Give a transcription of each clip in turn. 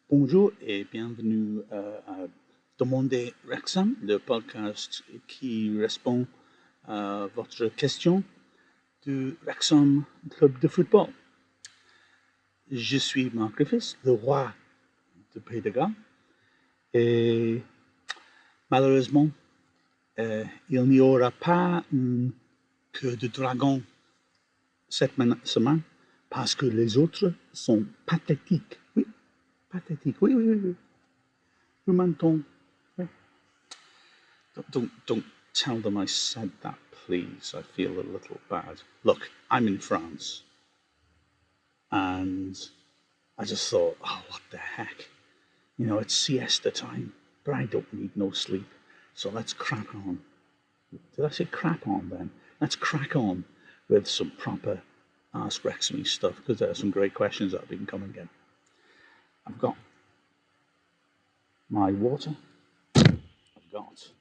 Bonjour et bienvenue à Demander Wrexham, le podcast qui répond à votre question du Wrexham Club de football. Je suis Mark Griffiths, le roi de Pays de Galles, et malheureusement, il n'y aura pas une queue de dragon cette semaine parce que les autres sont pathétiques. Oui, pathétiques. Oui, oui, oui, oui. Nous mentons. Oui. Don't tell them I said that, please. I feel a little bad. Look, I'm in France, and I just thought, oh, what the heck? You know, it's siesta time, but I don't need no sleep. So let's crack on. Did I say crap on then? Let's crack on with some proper Ask Wrexham stuff, because there are some great questions that have been coming in. I've got my water. I've got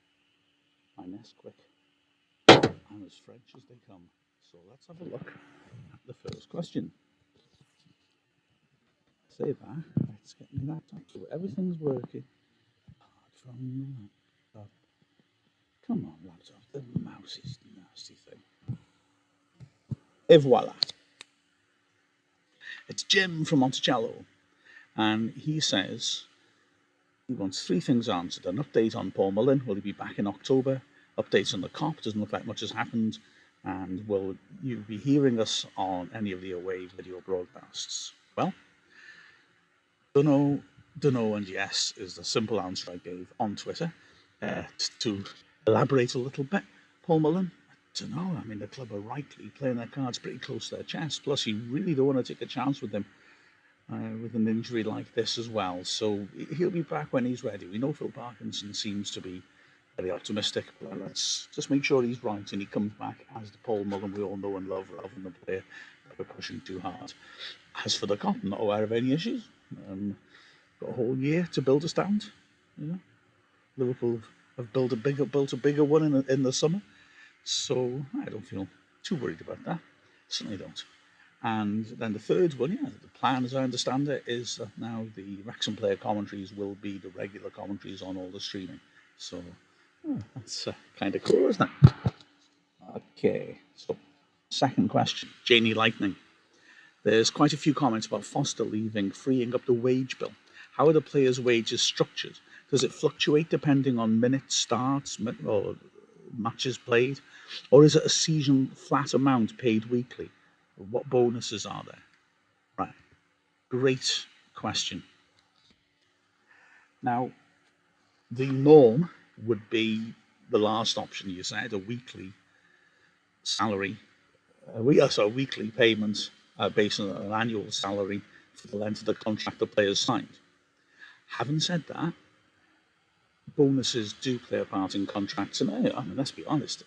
my Nesquik. I'm as French as they come. So let's have a look at the first question. Say that. Let's get me that time. So everything's working. Apart from the laptop. Come on, laptop. The mouse is the nasty thing. Et voila. It's Jim from Monticello. And he says he wants three things answered. An update on Paul Mullin. Will he be back in October? Updates on the COP. Doesn't look like much has happened. And will you be hearing us on any of the away video broadcasts? Well, dunno, and yes is the simple answer I gave on Twitter. To elaborate a little bit, Paul Mullin, I don't know. I mean, the club are rightly playing their cards pretty close to their chest. Plus, you really don't want to take a chance with him with an injury like this as well. So he'll be back when he's ready. We know Phil Parkinson seems to be very optimistic, but let's just make sure he's right and he comes back as the Paul Mullin we all know and love, rather than the player that we're pushing too hard. As for the COP, I'm not aware of any issues. Got a whole year to build a stand. You know, Liverpool have built a bigger one in the summer, so I don't feel too worried about that. Certainly don't. And then the third one, the plan, as I understand it, is that now the Wrexham player commentaries will be the regular commentaries on all the streaming. So that's kind of cool, isn't it? Okay, so second question, Janie Lightning. There's quite a few comments about Foster leaving, freeing up the wage bill. How are the players' wages structured? Does it fluctuate depending on minutes, starts, or matches played? Or is it a season flat amount paid weekly? What bonuses are there? Right, great question. Now, the norm would be the last option you said, a weekly salary, weekly payment based on an annual salary for the length of the contract the players signed. Having said that, bonuses do play a part in contracts, and I mean, let's be honest,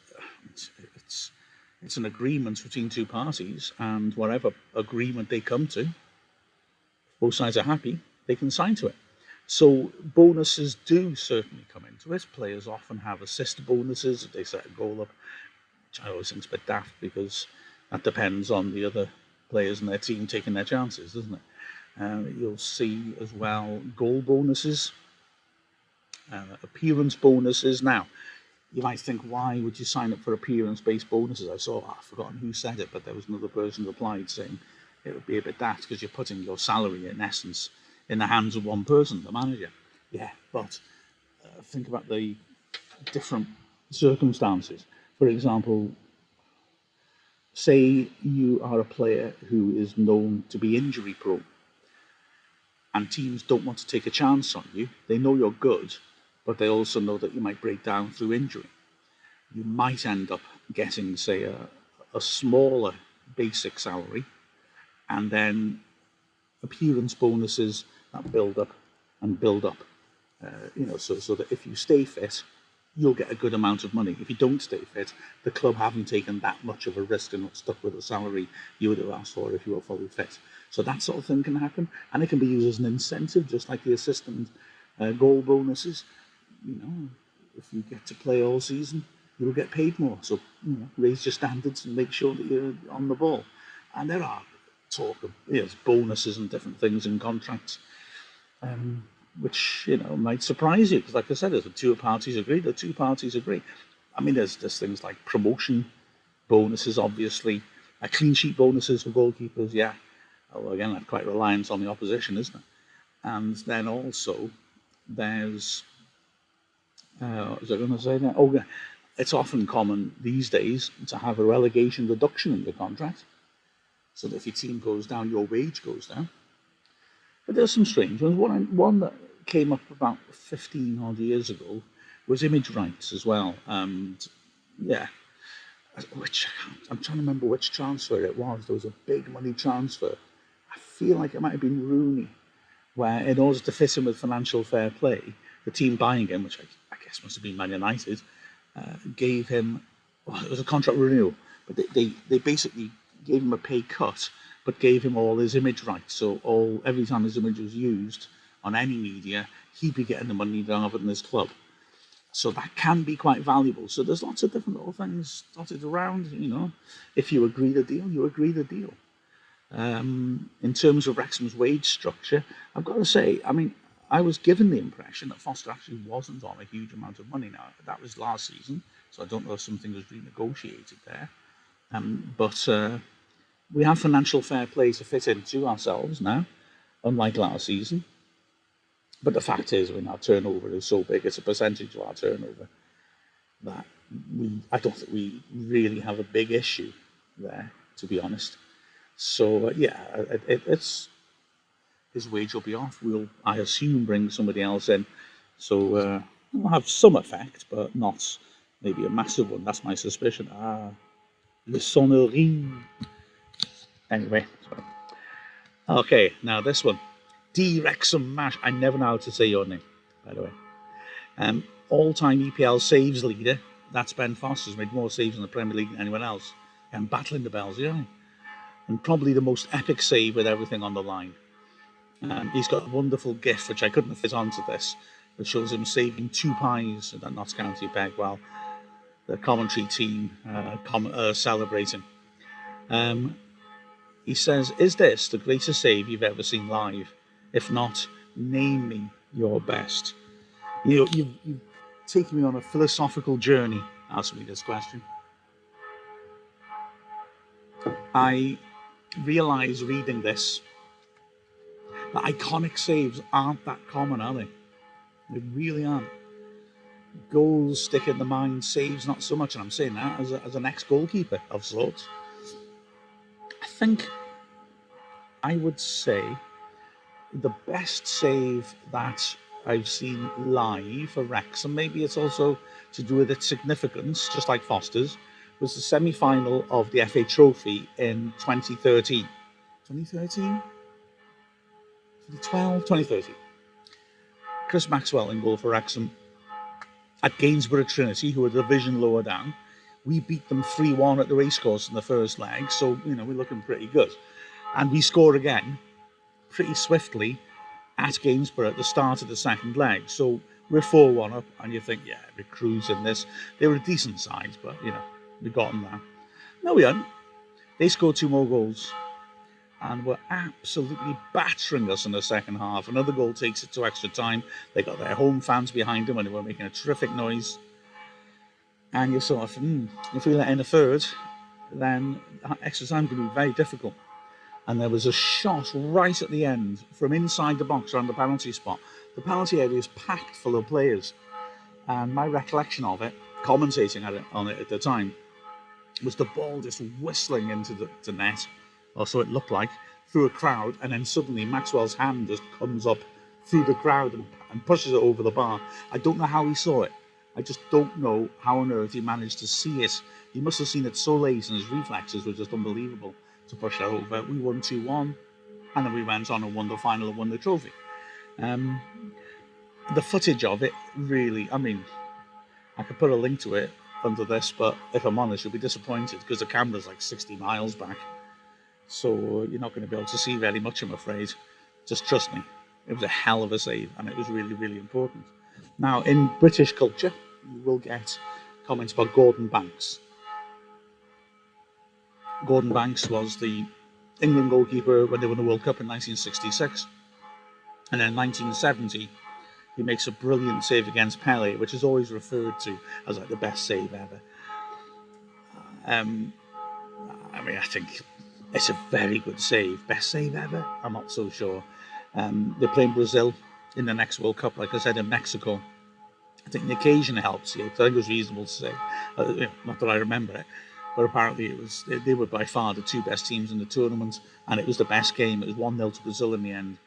it's an agreement between two parties, and whatever agreement they come to, both sides are happy, they can sign to it. So bonuses do certainly come into it. Players often have assist bonuses if they set a goal up, which I always think is a bit daft because that depends on the other players and their team taking their chances, doesn't it? You'll see as well goal bonuses, appearance bonuses. Now, you might think, why would you sign up for appearance-based bonuses? I've forgotten who said it, but there was another person replied saying it would be a bit daft because you're putting your salary, in essence, in the hands of one person, the manager. Yeah, but think about the different circumstances. For example, say you are a player who is known to be injury prone, and teams don't want to take a chance on you. They know you're good, but they also know that you might break down through injury. You might end up getting, say, a smaller basic salary, and then appearance bonuses that build up and build up. So that if you stay fit, you'll get a good amount of money. If you don't stay fit, the club haven't taken that much of a risk and not stuck with the salary you would have asked for if you were fully fit. So that sort of thing can happen, and it can be used as an incentive, just like the assistant goal bonuses. If you get to play all season, you'll get paid more. So raise your standards and make sure that you're on the ball. And there are talk of bonuses and different things in contracts. which might surprise you because, like I said, if the two parties agree, the two parties agree. I mean, there's things like promotion bonuses, obviously, clean sheet bonuses for goalkeepers, yeah. Although again, that's quite reliant on the opposition, isn't it? And then also there's, what was I going to say now? Oh, yeah, it's often common these days to have a relegation reduction in your contract, so that if your team goes down, your wage goes down. But there's some strange ones. One that came up about 15 odd years ago was image rights as well. And yeah, I'm trying to remember which transfer it was. There was a big money transfer. I feel like it might have been Rooney, where in order to fit in with financial fair play, the team buying him, which I guess must have been Man United, gave him, well, it was a contract renewal, but they basically gave him a pay cut, but gave him all his image rights. So every time his image was used on any media, he'd be getting the money rather than his club. So that can be quite valuable. So there's lots of different little things dotted around. If you agree the deal, you agree the deal. In terms of Wrexham's wage structure, I've got to say, I mean, I was given the impression that Foster actually wasn't on a huge amount of money now. That was last season, so I don't know if something was renegotiated there. But we have financial fair play to fit into ourselves now, unlike last season. But the fact is, our turnover is so big, it's a percentage of our turnover, that I don't think we really have a big issue there, to be honest. So yeah, his wage will be off. We'll, I assume, bring somebody else in. So it'll have some effect, but not maybe a massive one. That's my suspicion. Le sonnerie. Anyway, sorry. Okay, now this one. D. Wrexham Mash. I never know how to say your name, by the way. All-time EPL saves leader. That's Ben Foster's made more saves in the Premier League than anyone else. And battling the bells, yeah. And probably the most epic save with everything on the line. He's got a wonderful gif, which I couldn't fit onto this, that shows him saving 2 pies at that Notts County peg while the commentary team celebrating. He says, "Is this the greatest save you've ever seen live? If not, name me your best." You've taken me on a philosophical journey asking me this question. I realise reading this that iconic saves aren't that common, are they? They really aren't. Goals stick in the mind, saves not so much, and I'm saying that as an ex-goalkeeper of sorts. I think I would say the best save that I've seen live for Wrexham, maybe it's also to do with its significance, just like Foster's, was the semi-final of the FA Trophy in 2013. 2013? 2012? 2013. Chris Maxwell in goal for Wrexham at Gainsborough Trinity, who were a division lower down. We beat them 3-1 at the Racecourse in the first leg, so, we're looking pretty good. And we score again pretty swiftly at Gainsborough at the start of the second leg. So we're 4-1 up, and you think, yeah, we're cruising this. They were a decent side, but, we got them there. No, we hadn't. They scored 2 more goals and were absolutely battering us in the second half. Another goal takes it to extra time. They got their home fans behind them, and they were making a terrific noise. And you're sort of, if we let in a third, then extra time can be very difficult. And there was a shot right at the end from inside the box around the penalty spot. The penalty area is packed full of players. And my recollection of it, commentating on it at the time, was the ball just whistling into the net, or so it looked like, through a crowd, and then suddenly Maxwell's hand just comes up through the crowd and pushes it over the bar. I don't know how he saw it. I just don't know how on earth he managed to see it. He must have seen it so late, and his reflexes were just unbelievable to push that over. We won 2-1, and then we went on and won the final and won the trophy. The footage of it, really, I could put a link to it under this, but if I'm honest, you'll be disappointed because the camera's like 60 miles back. So you're not going to be able to see very much, I'm afraid. Just trust me. It was a hell of a save, and it was really, really important. Now, in British culture, you will get comments about Gordon Banks. Gordon Banks was the England goalkeeper when they won the World Cup in 1966. And then 1970, he makes a brilliant save against Pele, which is always referred to as like the best save ever. Um, I mean, I think it's a very good save. Best save ever? I'm not so sure. They're playing Brazil in the next World Cup, like I said, in Mexico. I think the occasion helps you. I think it was reasonable to say. Not that I remember it, but apparently it was. They were by far the two best teams in the tournament, and it was the best game. It was 1-0 to Brazil in the end.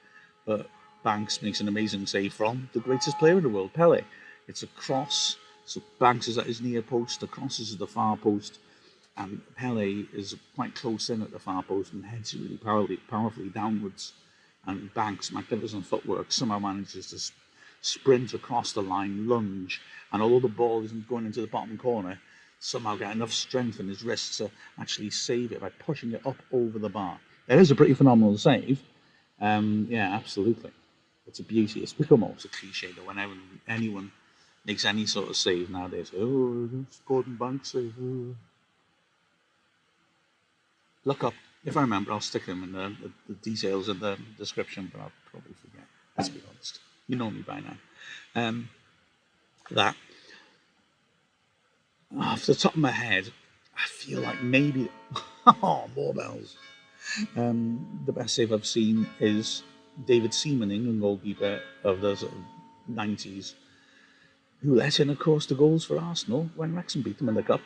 But Banks makes an amazing save from the greatest player in the world, Pele. It's a cross. So Banks is at his near post. The cross is at the far post. And Pele is quite close in at the far post and heads really powerfully downwards. And Banks, magnificent footwork, somehow manages to sprint across the line, lunge, and although the ball isn't going into the bottom corner, somehow get enough strength in his wrists to actually save it by pushing it up over the bar. It is a pretty phenomenal save. Yeah, absolutely. It's a beauty. It's become almost a cliche though whenever anyone makes any sort of save nowadays. Oh, Gordon Banks save. Oh. Look up. If I remember, I'll stick them in the details in the description, but I'll probably forget. Let's be honest. You know me by now. That, off the top of my head, I feel like maybe, oh, more bells. The best save I've seen is David Seaman, England goalkeeper of the sort of 90s, who let in, of course, the goals for Arsenal when Wrexham beat them in the cup.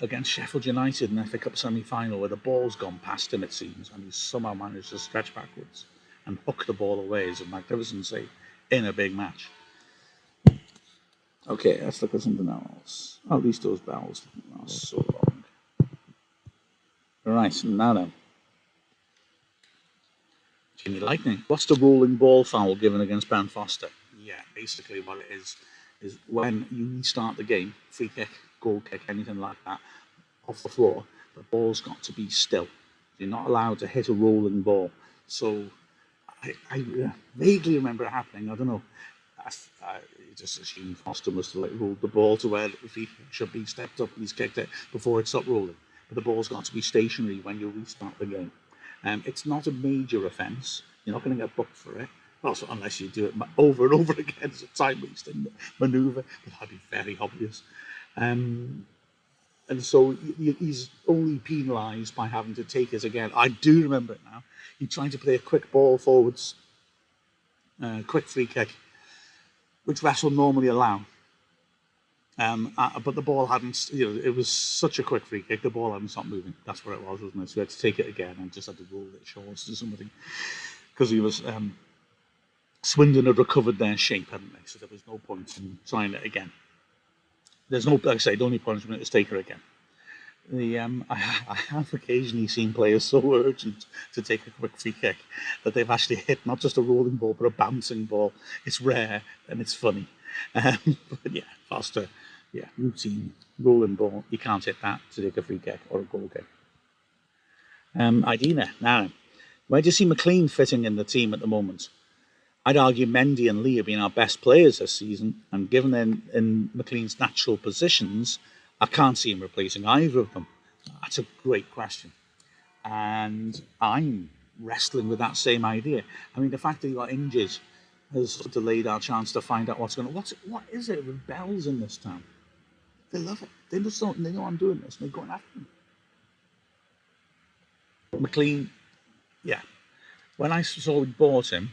Against Sheffield United in the FA Cup semi-final, where the ball's gone past him, it seems, and he's somehow managed to stretch backwards and hook the ball away as a magnificent save in a big match. Okay, let's look at something else. Oh, these those bells are so long. Right, now then. Jimmy Lightning. What's the rolling ball foul given against Ben Foster? Yeah, basically what it is when you restart the game, free kick, goal kick, anything like that, off the floor, the ball's got to be still. You're not allowed to hit a rolling ball. So I vaguely remember it happening. I don't know. I just assumed Foster must have rolled the ball to where the free kick should be, stepped up and he's kicked it before it stopped rolling. But the ball's got to be stationary when you restart the game. It's not a major offence. You're not going to get booked for it. Also, unless you do it over and over again as a time-wasting manoeuvre, but that'd be very obvious. And so he's only penalised by having to take it again. I do remember it now. He's trying to play a quick ball forwards, quick free kick, which refs will normally allow. But the ball hadn't, it was such a quick free kick, the ball hadn't stopped moving. That's what it was, wasn't it? So we had to take it again and just had to roll it short to somebody. Because he was, Swindon had recovered their shape, hadn't they? So there was no point in trying it again. There's no, like I say, the only punishment is take her again. I have occasionally seen players so urgent to take a quick free kick that they've actually hit not just a rolling ball but a bouncing ball. It's rare and it's funny. But yeah, Foster, routine rolling ball. You can't hit that to take a free kick or a goal kick. Idina, now, where do you see McClean fitting in the team at the moment? I'd argue Mendy and Lee have been our best players this season, and given they're in McClean's natural positions, I can't see him replacing either of them. That's a great question. And I'm wrestling with that same idea. I mean, the fact that he got injured has delayed our chance to find out what's going on. What is it with bells in this town? They love it. They just don't, they know I'm doing this, and they're going after me. McClean, yeah. When I saw we bought him,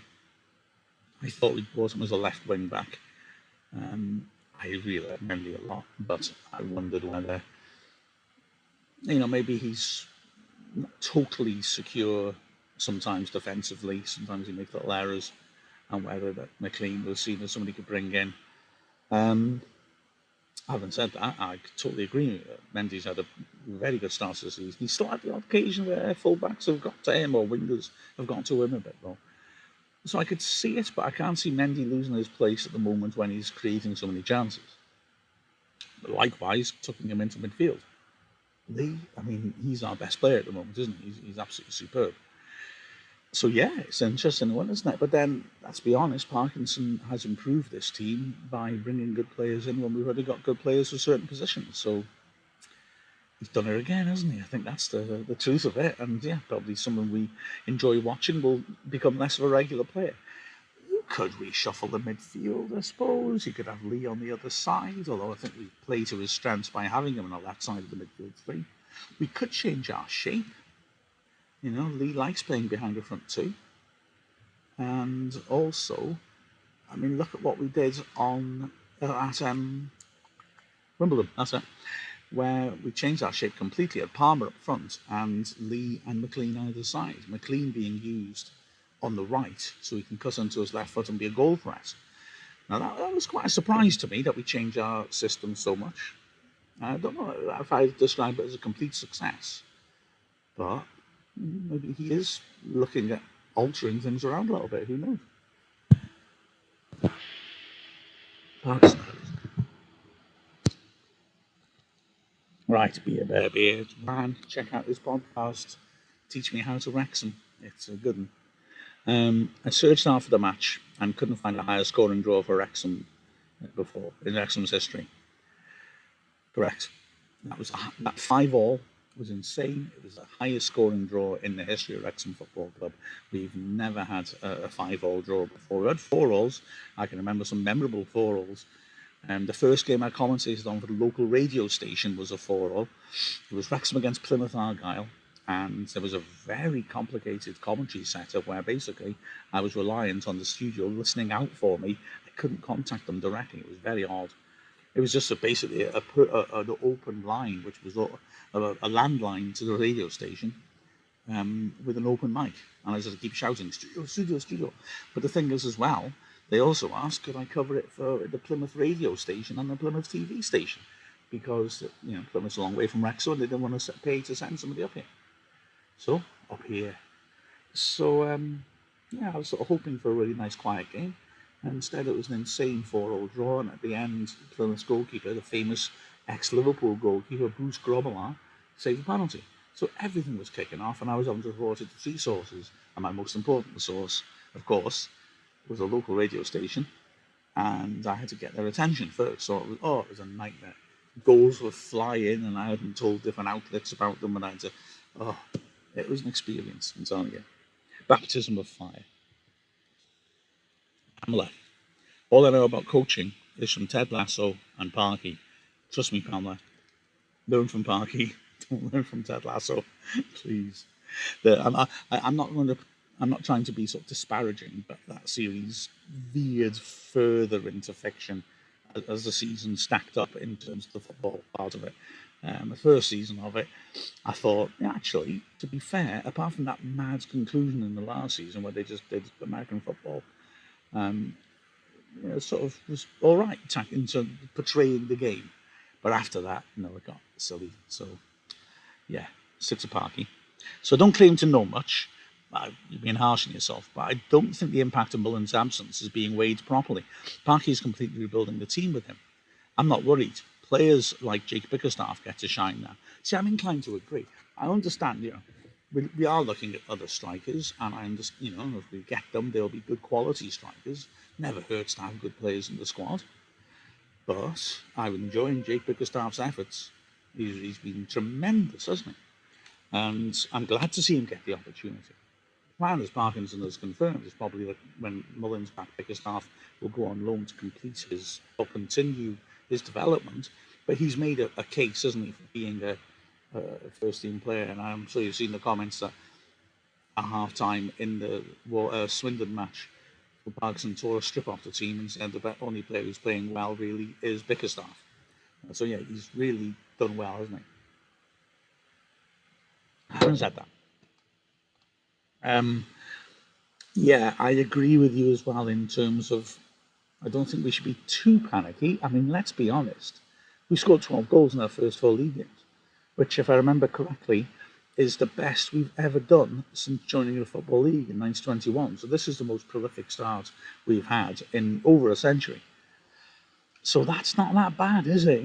I thought we bought him as a left wing back. I really like Mendy a lot, but I wondered whether, maybe he's not totally secure sometimes defensively, sometimes he makes little errors, and whether that McClean was seen as somebody who could bring in. Having said that, I totally agree. Mendy's had a very good start to the season. He's still had the odd occasion where fullbacks have got to him or wingers have got to him a bit more. So I could see it, but I can't see Mendy losing his place at the moment when he's creating so many chances. But likewise, tucking him into midfield. Lee, I mean, he's our best player at the moment, isn't he? He's absolutely superb. So yeah, it's an interesting one, isn't it? But then, let's be honest, Parkinson has improved this team by bringing good players in when we've already got good players for certain positions. So he's done it again, hasn't he? I think that's the truth of it. And yeah, probably someone we enjoy watching will become less of a regular player. You could reshuffle the midfield, I suppose. You could have Lee on the other side, although I think we play to his strengths by having him on the left side of the midfield three. We could change our shape. You know, Lee likes playing behind the front two. And also, I mean, look at what we did on at Wimbledon, that's it, where we changed our shape completely at Palmer up front and Lee and McClean either side. McClean being used on the right so he can cut onto his left foot and be a goal threat. Now that was quite a surprise to me that we changed our system so much. I don't know if I'd describe it as a complete success, but maybe he is looking at altering things around a little bit, who knows? Right, be a bear beard man. Check out this podcast. Teach me how to Wrexham. It's a good one. I searched after the match and couldn't find a higher scoring draw for Wrexham before in Wrexham's history. Correct. That 5-5 was insane. It was the highest scoring draw in the history of Wrexham Football Club. We've never had a 5-5 draw before. We had 4-0s. I can remember some memorable 4-0s. The first game I commentated on for the local radio station was a 4-0. It was Wrexham against Plymouth Argyle, and there was a very complicated commentary setup where basically I was reliant on the studio listening out for me. I couldn't contact them directly. It was very odd. It was just basically an open line, which was a landline to the radio station with an open mic. And I just keep shouting, studio, studio, studio. But the thing is as well, they also asked, could I cover it for the Plymouth radio station and the Plymouth TV station? Because, you know, Plymouth's a long way from Wrexham and they didn't want to pay to send somebody up here. So, up here. So, yeah, I was sort of hoping for a really nice, quiet game. And instead, it was an insane 4-0 draw. And at the end, Plymouth's goalkeeper, the famous ex-Liverpool goalkeeper, Bruce Grobbelaar, saved the penalty. So everything was kicking off, and I was having to report it to 3 sources. And my most important source, of course, was a local radio station. And I had to get their attention first. So it was a nightmare. Goals would fly in, and I had been told different outlets about them, and I had to, it was an experience, I'm telling you. Baptism of fire. Pamela. All I know about coaching is from Ted Lasso and Parky. Trust me, Pamela. Learn from Parky. Don't learn from Ted Lasso, please. I'm not trying to be sort of disparaging, but that series veered further into fiction as the season stacked up in terms of the football part of it. The first season of it, I thought, actually, to be fair, apart from that mad conclusion in the last season where they just did American football, sort of was all right into portraying the game. But after that, no, it got silly. So, yeah, stick to Parky. So don't claim to know much. You're being harsh on yourself, but I don't think the impact of Mullin's absence is being weighed properly. Parky is completely rebuilding the team with him. I'm not worried. Players like Jake Bickerstaff get to shine now. See, I'm inclined to agree. I understand, we are looking at other strikers, and I understand, if we get them, they'll be good quality strikers. Never hurts to have good players in the squad. But I'm enjoying Jake Bickerstaff's efforts. He's been tremendous, hasn't he? And I'm glad to see him get the opportunity. The plan, as Parkinson has confirmed, is probably that when Mullin's back, Bickerstaff will go on loan to continue his development. But he's made a case, hasn't he, for being a first-team player. And I'm sure you've seen the comments that at half-time in the Swindon match, Parkinson tore a strip off the team and said the only player who's playing well really is Bickerstaff. So yeah, he's really done well, hasn't he? Having said that, yeah, I agree with you as well in terms of I don't think we should be too panicky. I mean, let's be honest. We scored 12 goals in our first 4 league games, which, if I remember correctly, is the best we've ever done since joining the Football League in 1921. So this is the most prolific start we've had in over a century. So that's not that bad, is it?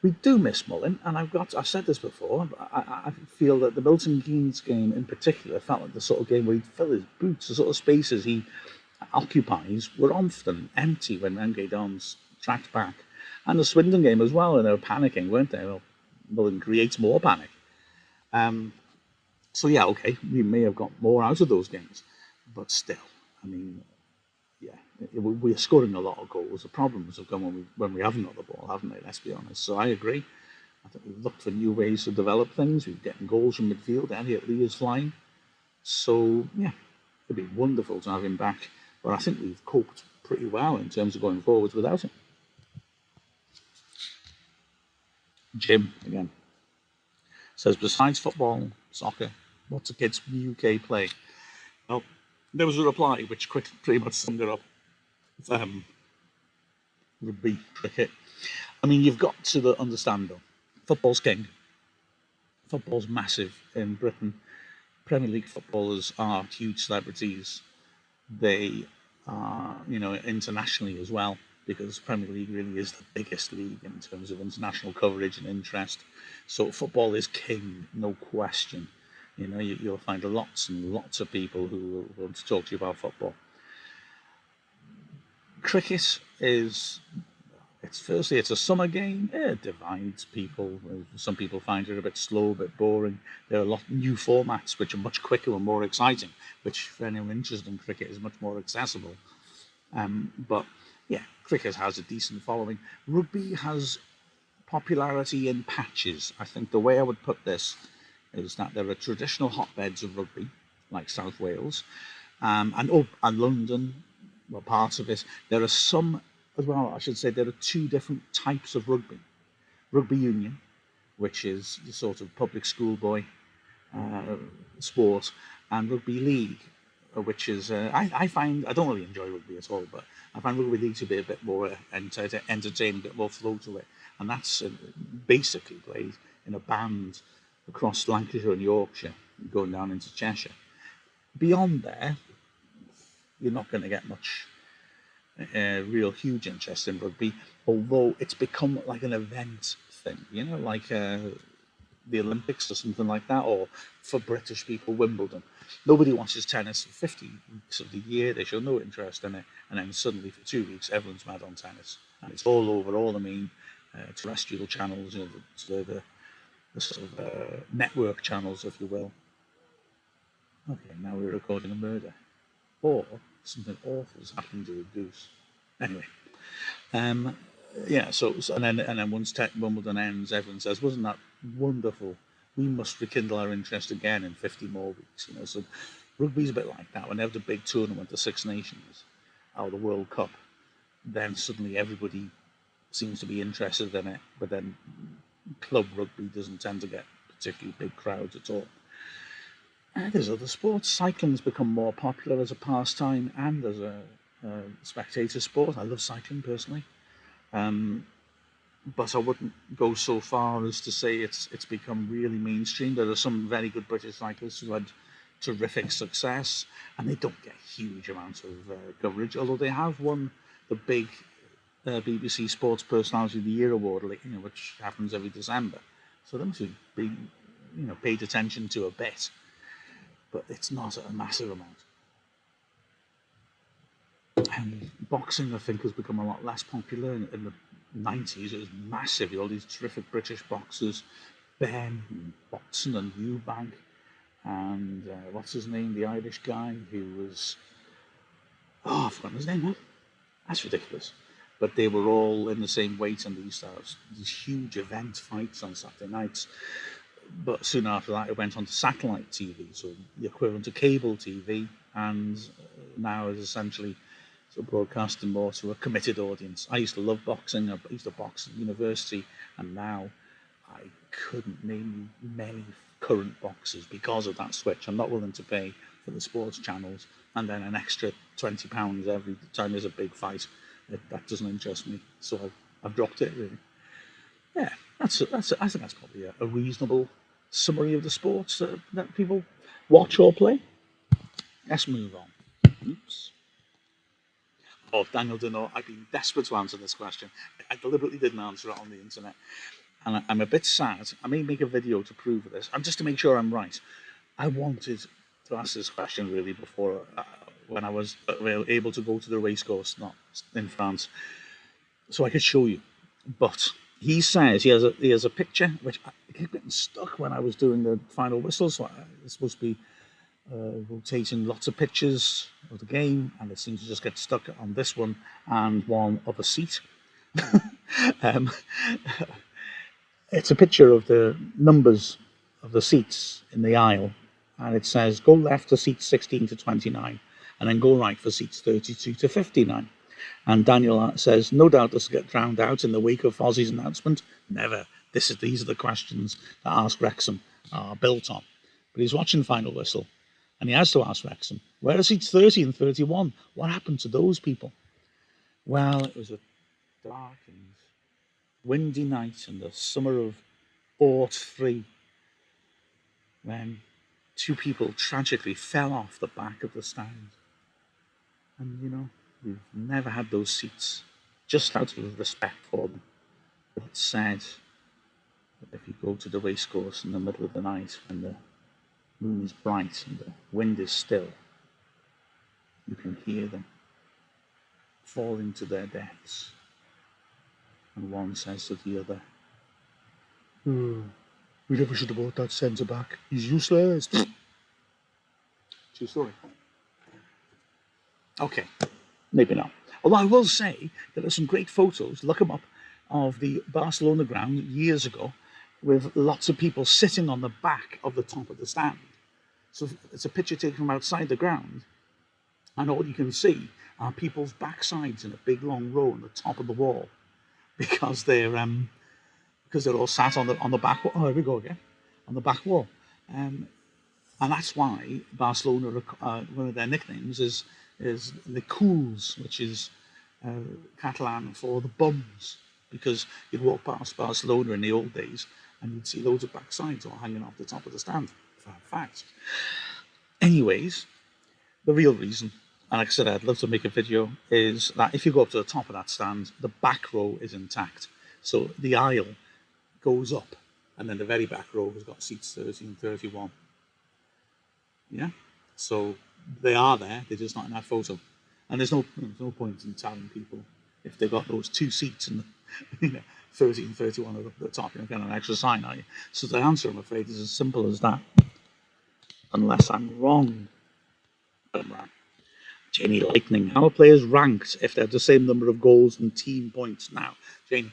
We do miss Mullin, and I've said this before, but I feel that the Milton Keynes game in particular felt like the sort of game where he'd fill his boots, the sort of spaces he occupies were often empty when Renge Dons tracked back. And the Swindon game as well, and they were panicking, weren't they? Well, Mullin creates more panic. Um, so yeah, okay, we may have got more out of those games, but still, I mean, yeah, we're scoring a lot of goals. The problems have come when we haven't got the ball, haven't they? Let's be honest. So I agree. I think we've looked for new ways to develop things. We're getting goals from midfield. Elliot Lee is flying. So yeah, it'd be wonderful to have him back. But I think we've coped pretty well in terms of going forwards without him. Jim again says, besides football, soccer, what's the kids from the UK play? Well, there was a reply which pretty much summed it up. Rugby, cricket. I mean, you've got to understand though, football's king. Football's massive in Britain. Premier League footballers are huge celebrities. They are, internationally as well, because Premier League really is the biggest league in terms of international coverage and interest. So football is king, no question. You'll find lots and lots of people who will want to talk to you about football. Cricket is, it's a summer game. It divides people. Some people find it a bit slow, a bit boring. There are a lot of new formats which are much quicker and more exciting, which for anyone interested in cricket is much more accessible. But yeah, cricket has a decent following. Rugby has popularity in patches. I think the way I would put this is that there are traditional hotbeds of rugby, like South Wales, and London were parts of it. There are some, as well, I should say, there are two different types of rugby. Rugby union, which is the sort of public schoolboy sport, and rugby league, which is, I find, I don't really enjoy rugby at all, but I find rugby league to be a bit more entertaining, a bit more flow to it. And that's basically played in a band across Lancashire and Yorkshire, going down into Cheshire. Beyond there, you're not going to get much real huge interest in rugby, although it's become like an event thing, like the Olympics or something like that, or for British people, Wimbledon. Nobody watches tennis for 50 weeks of the year. They show no interest in it, and then suddenly for 2 weeks, everyone's mad on tennis, and it's all over all the main terrestrial channels, the sort of network channels, if you will. Okay, now we're recording a murder, or something awful is happening to a goose. Anyway, yeah. So and then once Wimbledon ends, everyone says, "Wasn't that wonderful? We must rekindle our interest again in 50 more weeks." So rugby's a bit like that. When they have the big tournament, the Six Nations, or the World Cup, then suddenly everybody seems to be interested in it. But then club rugby doesn't tend to get particularly big crowds at all. There's other sports. Cycling's become more popular as a pastime and as a spectator sport. I love cycling personally, but I wouldn't go so far as to say it's become really mainstream. There are some very good British cyclists who had terrific success, and they don't get huge amounts of coverage, although they have won the big BBC Sports Personality of the Year award, which happens every December. So they must be paid attention to a bit, but it's not a massive amount. Boxing, I think, has become a lot less popular. In the 90s, it was massive. All these terrific British boxers, Ben, and Watson, and Eubank, and what's his name, the Irish guy who was, I've forgotten his name now. That's ridiculous. But they were all in the same weight, and they used to have these huge event fights on Saturday nights. But soon after that, it went on to satellite TV, so the equivalent to cable TV, and now is essentially sort of broadcasting more to a committed audience. I used to love boxing. I used to box at university, and now I couldn't name many current boxers because of that switch. I'm not willing to pay for the sports channels and then an extra £20 every time there's a big fight. That doesn't interest me, so I've dropped it really. Yeah, I think that's probably a reasonable summary of the sports that people watch or play. Let's move on. Oops. Oh, Daniel Dunno, I've been desperate to answer this question. I deliberately didn't answer it on the internet. And I'm a bit sad. I may make a video to prove this, and just to make sure I'm right. I wanted to ask this question really before when I was able to go to the racecourse, not in France, so I could show you. But he says he has a picture, which I keep getting stuck when I was doing the final whistle, so it's supposed to be rotating lots of pictures of the game, and it seems to just get stuck on this one and one of a seat. um, it's a picture of the numbers of the seats in the aisle, and it says go left for seats 16 to 29, and then go right for seats 32 to 59. And Daniel says, no doubt this will get drowned out in the wake of Fozzie's announcement. Never. These are the questions that Ask Wrexham are built on. But he's watching Final Whistle, and he has to ask Wrexham, where are seats 30 and 31? What happened to those people? Well, it was a dark and windy night in the summer of '03 when two people tragically fell off the back of the stand. And, you know, we've never had those seats, just out of respect for them. But it's said that if you go to the racecourse in the middle of the night when the moon is bright and the wind is still, you can hear them falling to their deaths. And one says to the other, oh, we never should have bought that centre back. He's useless. True story. Okay, maybe not. Although I will say there are some great photos, look them up, of the Barcelona ground years ago with lots of people sitting on the back of the top of the stand. So it's a picture taken from outside the ground, and all you can see are people's backsides in a big long row on the top of the wall because they're all sat on the back wall. Oh, here we go again, on the back wall. And that's why Barcelona, one of their nicknames is the Cools, which is Catalan for the bums, because you'd walk past Barcelona in the old days and you'd see loads of backsides all hanging off the top of the stand. Fact. Anyways, the real reason, and like I said, I'd love to make a video, is that if you go up to the top of that stand, the back row is intact. So the aisle goes up, and then the very back row has got seats 30 and 31. Yeah? So they are there, they're just not in that photo. And there's no point in telling people if they've got those two seats and 30 and 31 at the top, you're getting an extra sign, are you? So the answer, I'm afraid, is as simple as that. Unless I'm wrong. But I'm right. Janie Lightning, how are players ranked if they have the same number of goals and team points now? Janie,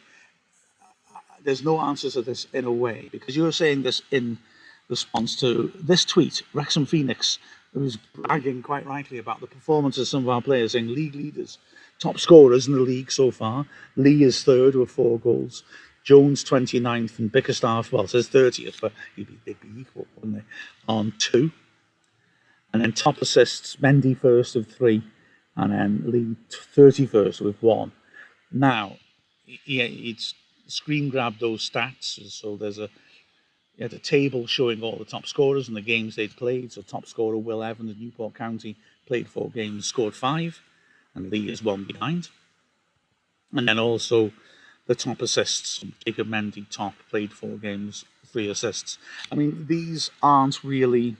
there's no answer to this in a way, because you were saying this in response to this tweet. Wrexham Phoenix, who was bragging quite rightly about the performance of some of our players, saying league leaders, top scorers in the league so far. Lee is third with 4 goals. Jones 29th and Bickerstaff, well, says 30th, but they'd be equal, wouldn't they, on 2. And then top assists, Mendy first of 3, and then Lee 31st with 1. Now, it's screen grabbed those stats, so there's a table showing all the top scorers and the games they'd played. So top scorer Will Evans of Newport County played 4 games, scored 5, and Lee is 1 behind. And then also the top assists, Jacob Mendy top, played 4 games, 3 assists. I mean, these aren't really,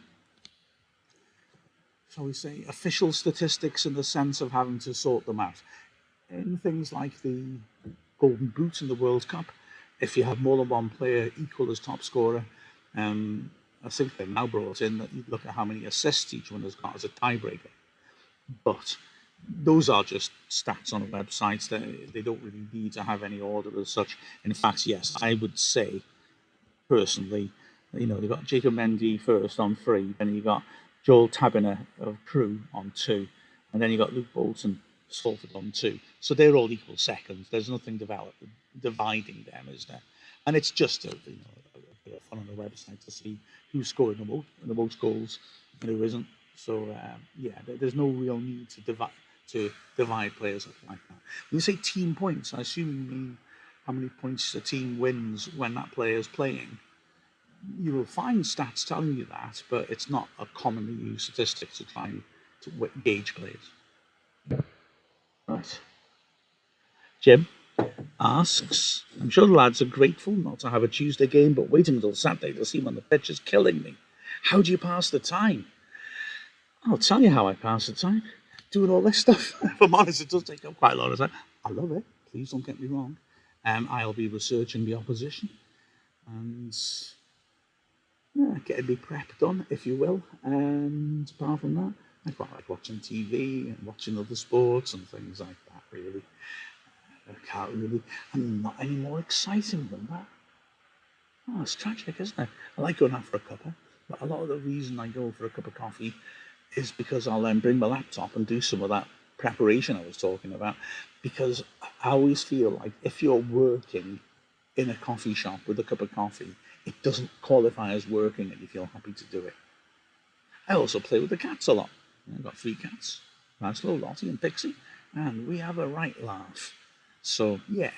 shall we say, official statistics in the sense of having to sort them out. In things like the Golden Boot in the World Cup, if you have more than one player equal as top scorer, I think they've now brought in that you look at how many assists each one has got as a tiebreaker. But those are just stats on a website. They don't really need to have any order as such. In fact, yes, I would say, personally, they've got Jacob Mendy first on 3, then you got Joel Tabiner of Crewe on 2, and then you got Luke Bolton, Salford on 2. So they're all equal seconds. There's nothing dividing them, is there? And it's just a bit of fun on the website to see who's scoring the most goals and who isn't. So there's no real need to divide players up like that. When you say team points, I assume you mean how many points a team wins when that player is playing. You will find stats telling you that, but it's not a commonly used statistic to try to gauge players. Right. Jim asks, I'm sure the lads are grateful not to have a Tuesday game, but waiting until Saturday to see him on the pitch is killing me. How do you pass the time? I'll tell you how I pass the time. Doing all this stuff. If I'm honest, it does take up quite a lot of time. I love it. Please don't get me wrong. I'll be researching the opposition and getting my prep done, if you will. And apart from that, I quite like watching TV and watching other sports and things like that, really. I'm not any more exciting than that. Oh, it's tragic, isn't it? I like going out for a cuppa, but a lot of the reason I go for a cup of coffee is because I'll then bring my laptop and do some of that preparation I was talking about. Because I always feel like if you're working in a coffee shop with a cup of coffee, it doesn't qualify as working and you feel happy to do it. I also play with the cats a lot. I've got 3 cats, Laszlo, Lottie and Pixie, and we have a right laugh. So, yeah.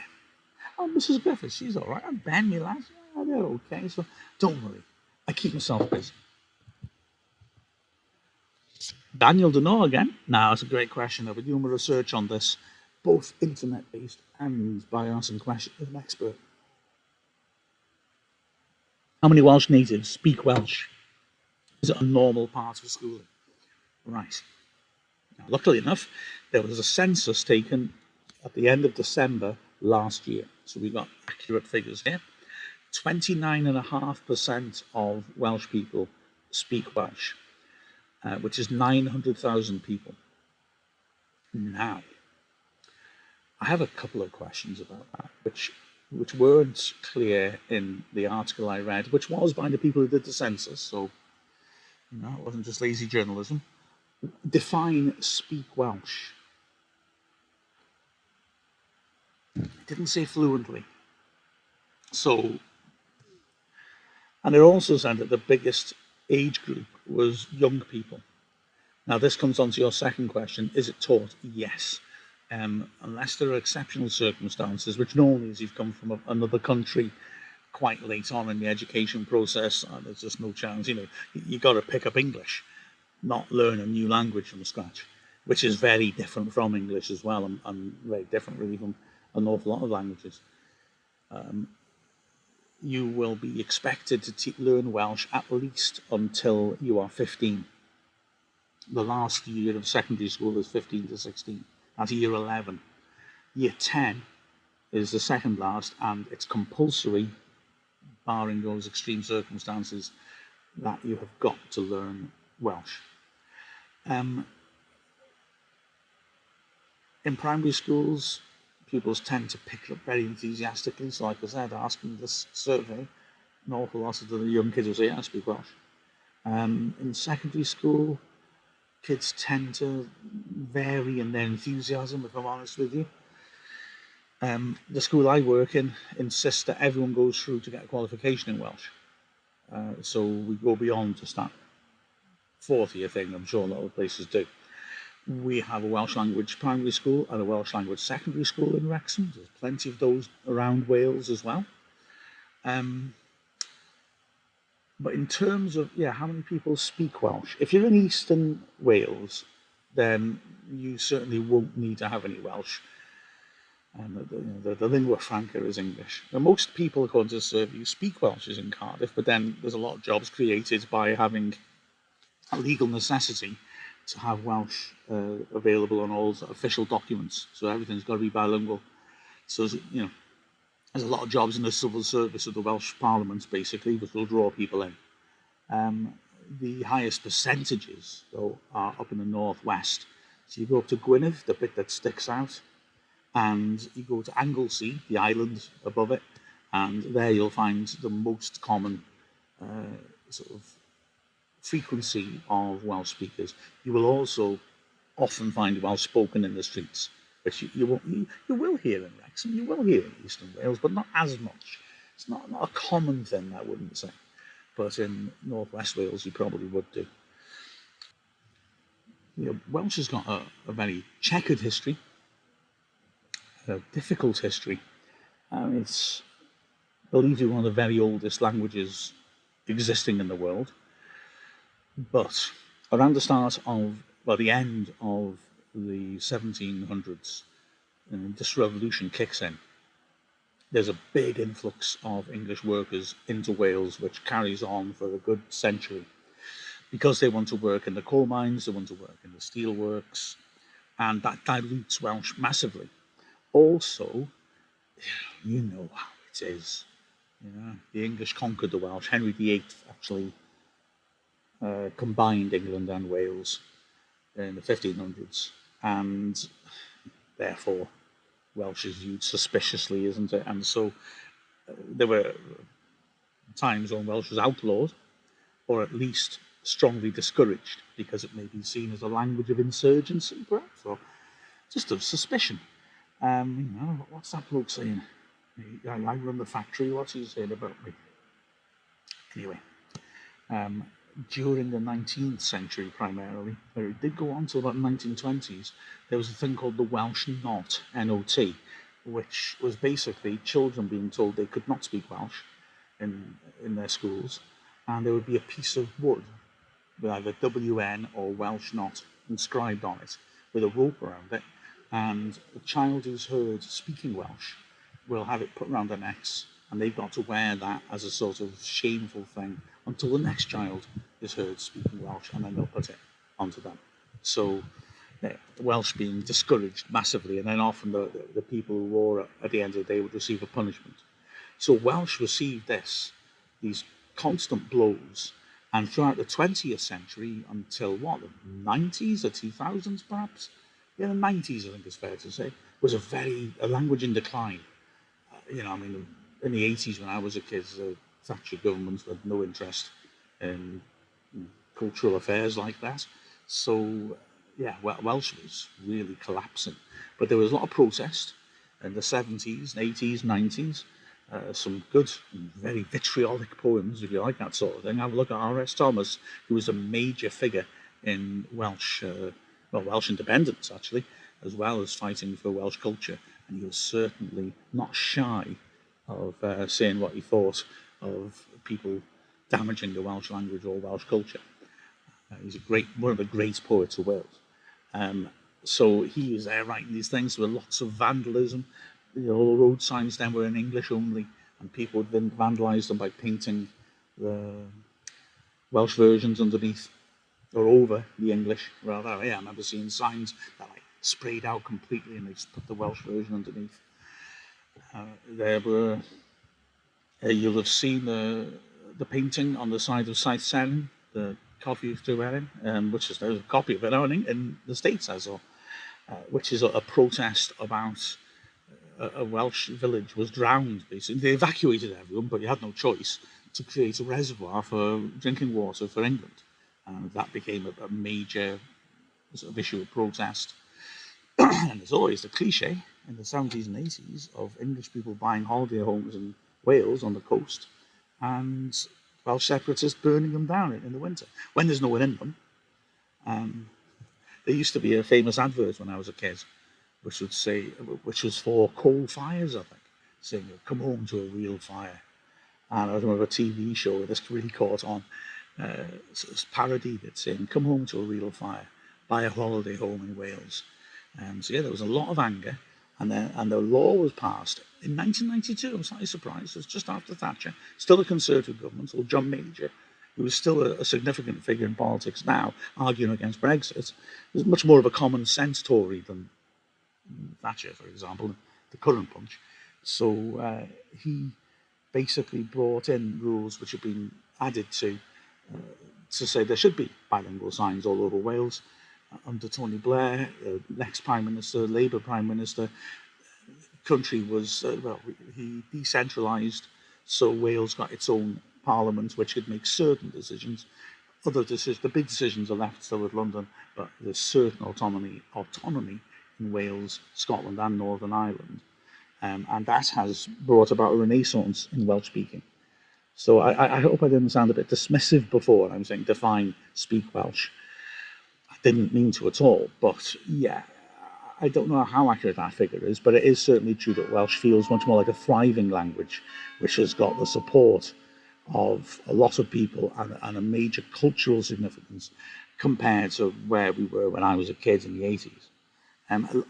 Oh, Mrs. Griffiths, she's all right. And Ben, my lads, they're okay. So don't worry. I keep myself busy. Daniel Denor again. Now, it's a great question. I've been doing my research on this, both internet-based and by asking questions of an expert. How many Welsh natives speak Welsh? Is it a normal part of schooling? Right. Now, luckily enough, there was a census taken at the end of December last year. So we got accurate figures here. 29.5% of Welsh people speak Welsh, which is 900,000 people. Now, I have a couple of questions about that, which weren't clear in the article I read, which was by the people who did the census, so it wasn't just lazy journalism. Define speak Welsh. It didn't say fluently. So, and it also said that the biggest age group was young people. Now, this comes on to your second question. Is it taught? Yes. Unless there are exceptional circumstances, which normally is you've come from another country quite late on in the education process, there's just no chance. You've got to pick up English, not learn a new language from scratch, which is very different from English as well, and very different really from an awful lot of languages. You will be expected to learn Welsh at least until you are 15. The last year of secondary school is 15 to 16. That's year 11. Year 10 is the second last, and it's compulsory, barring those extreme circumstances, that you have got to learn Welsh. In primary schools, pupils tend to pick it up very enthusiastically. So, like I said, asking this survey, an awful lot of the young kids will say, I speak Welsh. In secondary school, kids tend to vary in their enthusiasm, if I'm honest with you. The school I work in insists that everyone goes through to get a qualification in Welsh. So we go beyond just that 4th-year thing. I'm sure a lot of places do. We have a Welsh language primary school and a Welsh language secondary school in Wrexham. There's plenty of those around Wales as well. But in terms of, how many people speak Welsh? If you're in Eastern Wales, then you certainly won't need to have any Welsh. And the lingua franca is English. Now, most people, according to the survey, who speak Welsh is in Cardiff, but then there's a lot of jobs created by having a legal necessity to have Welsh available on all official documents. So everything's got to be bilingual. So, there's a lot of jobs in the civil service of the Welsh Parliament, basically, which will draw people in. The highest percentages, though, are up in the northwest. So you go up to Gwynedd, the bit that sticks out, and you go to Anglesey, the island above it, and there you'll find the most common sort of frequency of Welsh speakers. You will also often find Welsh spoken in the streets, which you will hear in Wrexham, you will hear in Eastern Wales, but not as much. It's not a common thing, I wouldn't say. But in Northwest Wales, you probably would do. Welsh has got a very checkered history, a difficult history. It's believed to be one of the very oldest languages existing in the world. But around the end of the 1700s, the Industrial Revolution kicks in. There's a big influx of English workers into Wales, which carries on for a good century, because they want to work in the coal mines, they want to work in the steel works, and that dilutes Welsh massively. Also, you know how it is. You know, the English conquered the Welsh. Henry VIII actually combined England and Wales in the 1500s, and therefore Welsh is viewed suspiciously, isn't it? And so there were times when Welsh was outlawed, or at least strongly discouraged, because it may be seen as a language of insurgency, perhaps, or just of suspicion. What's that bloke saying? I run the factory. What's he saying about me? Anyway, um, during the 19th century primarily, but it did go on to about the 1920s, there was a thing called the Welsh Not, N-O-T, which was basically children being told they could not speak Welsh in their schools, and there would be a piece of wood with either WN or Welsh Not inscribed on it with a rope around it, and the child who's heard speaking Welsh will have it put around their necks, and they've got to wear that as a sort of shameful thing until the next child is heard speaking Welsh, and then they'll put it onto them. So Welsh being discouraged massively, and then often the people who wore it at the end of the day would receive a punishment. So Welsh received these constant blows, and throughout the 20th century until what, the 90s or 2000s perhaps? Yeah, the 90s I think it's fair to say, was a language in decline. In the 80s when I was a kid, the Thatcher government had no interest in cultural affairs like that. So, yeah, Welsh was really collapsing. But there was a lot of protest in the 70s, 80s, 90s. Some good, very vitriolic poems, if you like that sort of thing. Have a look at R.S. Thomas, who was a major figure in Welsh independence, actually, as well as fighting for Welsh culture. And he was certainly not shy of saying what he thought of people damaging the Welsh language or Welsh culture. He's one of the great poets of Wales. So he was there writing these things. There were lots of vandalism. All the road signs then were in English only, and people would then vandalise them by painting the Welsh versions underneath or over the English, rather. Yeah, I remember seeing signs that sprayed out completely, and they just put the Welsh version underneath. You'll have seen the painting on the side of South Seren, the coffee through Erin, which is there's a copy of it now in the States, I saw, which is a protest about a Welsh village was drowned, basically. They evacuated everyone, but you had no choice to create a reservoir for drinking water for England. And that became a major sort of issue of protest. And there's always the cliche in the 70s and 80s of English people buying holiday homes in Wales on the coast and Welsh separatists burning them down in the winter when there's no one in them. There used to be a famous advert when I was a kid, which was for coal fires, I think, saying, "Come home to a real fire." And I remember a TV show where this really caught on. Sort of parodied it, saying, "Come home to a real fire, buy a holiday home in Wales." So yeah, there was a lot of anger, and the law was passed in 1992. I'm slightly surprised. It was just after Thatcher, still a Conservative government, or John Major, who was still a significant figure in politics now, arguing against Brexit. Was much more of a common sense Tory than Thatcher, for example, the current bunch. So he basically brought in rules which have been added to say there should be bilingual signs all over Wales. Under Tony Blair, next Prime Minister, Labour Prime Minister, country was, he decentralised, so Wales got its own parliament, which could make certain decisions. Other decisions, the big decisions are left still with London, but there's certain autonomy in Wales, Scotland, and Northern Ireland. And that has brought about a renaissance in Welsh speaking. So I hope I didn't sound a bit dismissive before when I was saying define, speak Welsh. I didn't mean to at all, but yeah, I don't know how accurate that figure is, but it is certainly true that Welsh feels much more like a thriving language, which has got the support of a lot of people and a major cultural significance compared to where we were when I was a kid in the 80s.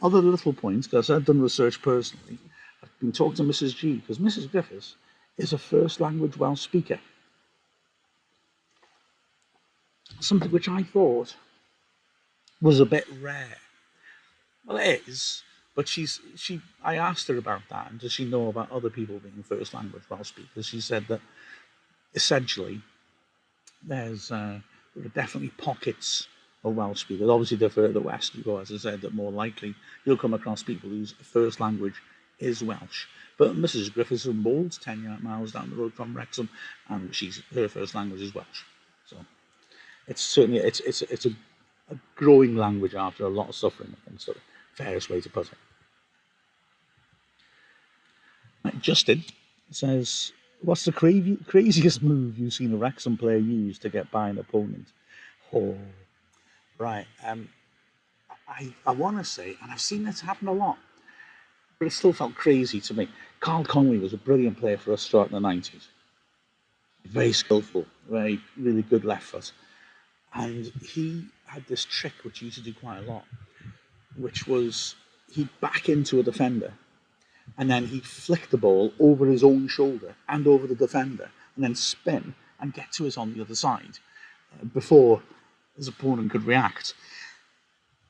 Other little points, because I've done research personally, I've been talking to Mrs. G, because Mrs. Griffiths is a first language Welsh speaker. Something which I thought was a bit rare. Well, it is, But I asked her about that, and does she know about other people being first language Welsh speakers? She said that essentially there are definitely pockets of Welsh speakers. Obviously, the further west you go, as I said, the more likely you'll come across people whose first language is Welsh. But Mrs. Griffiths from Bowls, 10 miles down the road from Wrexham, and her first language is Welsh. So it's certainly it's a growing language after a lot of suffering. I think it's the fairest way to put it. Right, Justin says, "What's the craziest move you've seen a Wrexham player use to get by an opponent?" Oh, right. I want to say, and I've seen this happen a lot, but it still felt crazy to me. Carl Conway was a brilliant player for us throughout the 90s. Very skillful, very really good left foot. And he had this trick which he used to do quite a lot, which was he'd back into a defender and then he'd flick the ball over his own shoulder and over the defender and then spin and get to us on the other side before his opponent could react.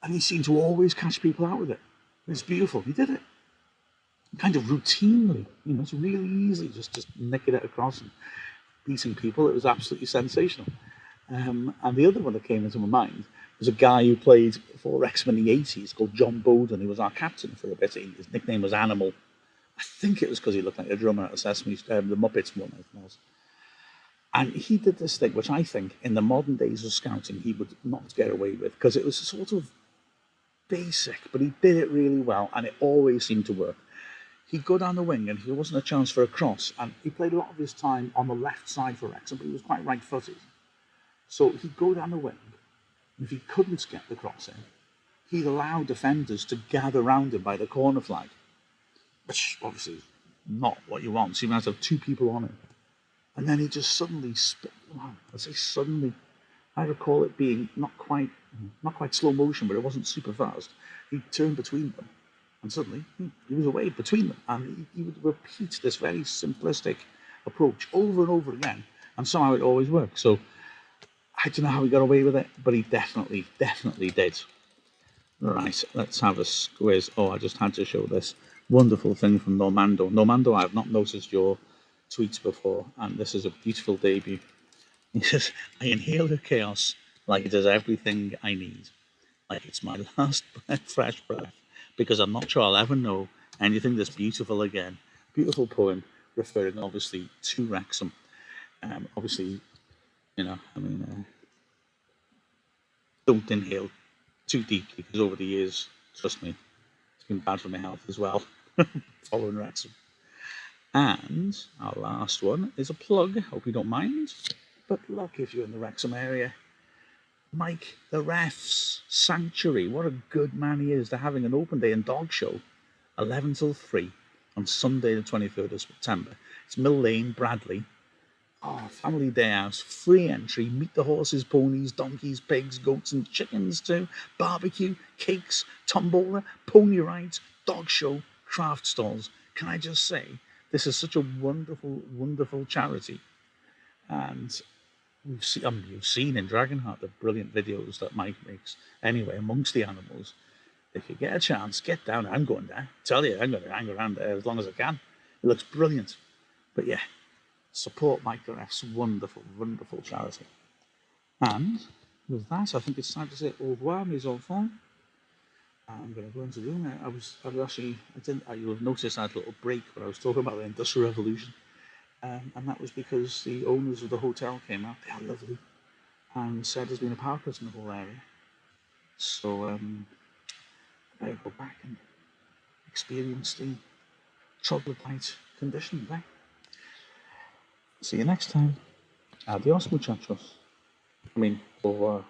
And he seemed to always catch people out with it. It was beautiful. He did it kind of routinely. It's really easy just nicking it across and beating people. It was absolutely sensational. And the other one that came into my mind was a guy who played for Wrexham in the 80s called John Bowden. He was our captain for a bit. His nickname was Animal. I think it was because he looked like a drummer at the the Muppets one, I think. And he did this thing, which I think in the modern days of scouting, he would not get away with because it was sort of basic, but he did it really well and it always seemed to work. He'd go down the wing and if there wasn't a chance for a cross, and he played a lot of his time on the left side for Wrexham, but he was quite right-footed. So he'd go down the wing, and if he couldn't get the cross in, he'd allow defenders to gather round him by the corner flag, which obviously is not what you want. So you might have two people on him. And then he just suddenly suddenly, I recall it being not quite slow motion, but it wasn't super fast. He'd turn between them, and suddenly he was away between them. And he would repeat this very simplistic approach over and over again, and somehow it always worked. So I don't know how he got away with it, but he definitely did. Right, let's have a squiz. Oh, I just had to show this wonderful thing from Normando. Normando, I have not noticed your tweets before, and this is a beautiful debut. He says, "I inhale her chaos like it is everything I need, like it's my last fresh breath, because I'm not sure I'll ever know anything this beautiful again." Beautiful poem, referring obviously to Wrexham. Obviously, don't inhale too deeply, because over the years, trust me, it's been bad for my health as well, following Wrexham. And our last one is a plug, hope you don't mind. But look, if you're in the Wrexham area, Mike the Ref's Sanctuary, what a good man he is. They're having an open day and dog show, 11 till 3, on Sunday the 23rd of September. It's Mill Lane, Bradley. Oh, family day house, free entry, meet the horses, ponies, donkeys, pigs, goats and chickens too, barbecue, cakes, tombola, pony rides, dog show, craft stalls. Can I just say, this is such a wonderful, wonderful charity. And you've seen in Dragonheart the brilliant videos that Mike makes anyway amongst the animals. If you get a chance, get down. I'm going there. I tell you, I'm going to hang around there as long as I can. It looks brilliant. But yeah, support Mike the Ref's wonderful, wonderful charity. And with that, I think it's time to say au revoir, mes enfants. I'm going to go into the room. You'll have noticed I had a little break when I was talking about the Industrial Revolution. And that was because the owners of the hotel came out. They are lovely. And said there's been a power cut in the whole area. So I go back and experience the troglodyte conditions there. See you next time. Adios, muchachos. Au revoir.